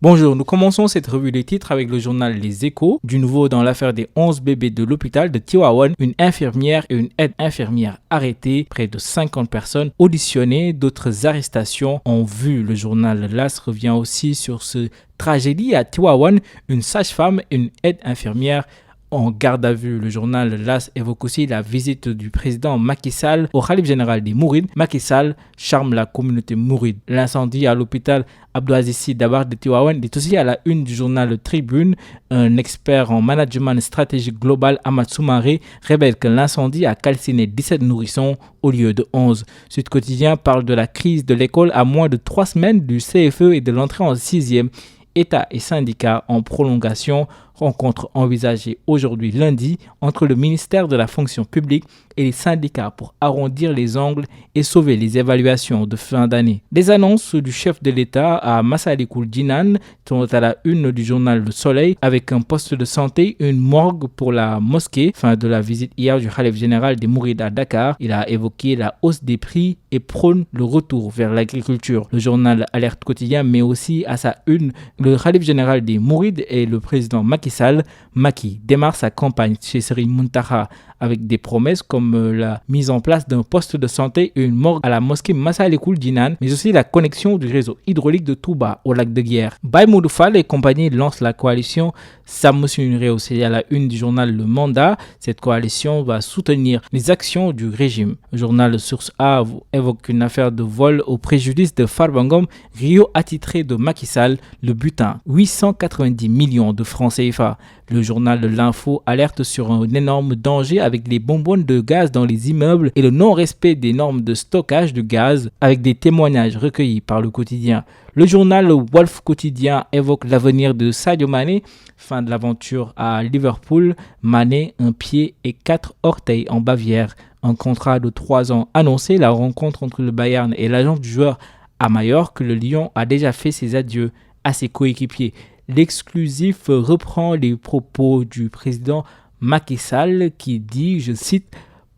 Bonjour, nous commençons cette revue des titres avec le journal Les Échos. Du nouveau dans l'affaire des 11 bébés de l'hôpital de Tivaouane, une infirmière et une aide-infirmière arrêtées, près de 50 personnes auditionnées, d'autres arrestations en vue. Le journal LAS revient aussi sur ce tragédie à Tivaouane, une sage-femme et une aide-infirmière en garde à vue. Le journal LAS évoque aussi la visite du président Macky Sall au Khalif général des Mourides. Macky Sall charme la communauté mouride. L'incendie à l'hôpital Abdou Aziz Sy Dabakh de Tivaouane est aussi à la une du journal Tribune. Un expert en management stratégique global, Ahmad Soumaré, révèle que l'incendie a calciné 17 nourrissons au lieu de 11. Sud Quotidien parle de la crise de l'école à moins de 3 semaines du CFE et de l'entrée en 6e. État et syndicats en prolongation. Rencontre envisagée aujourd'hui lundi entre le ministère de la fonction publique et les syndicats pour arrondir les angles et sauver les évaluations de fin d'année. Des annonces du chef de l'État à Massalikul Jinane sont à la une du journal Le Soleil avec un poste de santé, une morgue pour la mosquée. Fin de la visite hier du Khalif général des Mourides à Dakar. Il a évoqué la hausse des prix et prône le retour vers l'agriculture. Le journal Alerte Quotidien met aussi à sa une le Khalif général des Mourides et le président Macky Sall. Macky démarre sa campagne chez Serigne Mountakha avec des promesses comme la mise en place d'un poste de santé et une morgue à la mosquée Massalikul Jinane, mais aussi la connexion du réseau hydraulique de Touba au lac de Guiers. Baye Modou Fall et compagnie lancent la coalition Sàmm Suñu Réew. C'est à la une du journal Le Mandat. Cette coalition va soutenir les actions du régime. Le journal Source A évoque une affaire de vol au préjudice de Farba Ngom, Rio attitré de Macky Sall, le butin 890 millions de francs CFA. Le journal de l'Info alerte sur un énorme danger avec les bonbonnes de gaz dans les immeubles et le non-respect des normes de stockage de gaz, avec des témoignages recueillis par le quotidien. Le journal Wolf Quotidien évoque l'avenir de Sadio Mané. Fin de l'aventure à Liverpool. Mané, un pied et 4 orteils en Bavière. Un contrat de 3 ans annoncé. La rencontre entre le Bayern et l'agent du joueur à Majorque. Le Lion a déjà fait ses adieux à ses coéquipiers. L'exclusif reprend les propos du président Macky Sall qui dit, je cite,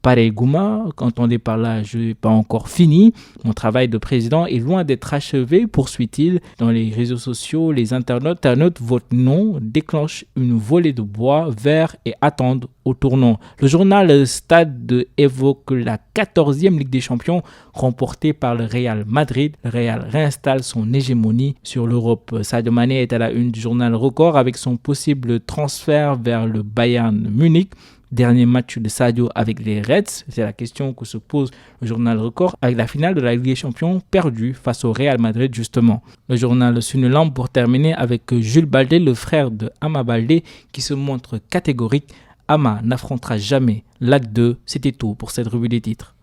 Pareil Gouma, qu'entendez par là, je n'ai pas encore fini. Mon travail de président est loin d'être achevé, poursuit-il. Dans les réseaux sociaux, les internautes, votre nom déclenche une volée de bois, verre et attendent au tournant. Le journal Stade évoque la 14e Ligue des Champions remportée par le Real Madrid. Le Real réinstalle son hégémonie sur l'Europe. Sadio Mané est à la une du journal Record avec son possible transfert vers le Bayern Munich. Dernier match de Sadio avec les Reds, c'est la question que se pose le journal Record avec la finale de la Ligue des Champions perdue face au Real Madrid justement. Le journal Sunulam pour terminer avec Jules Baldé, le frère de Ama Baldé qui se montre catégorique. Ama n'affrontera jamais l'Ac 2. C'était tout pour cette revue des titres.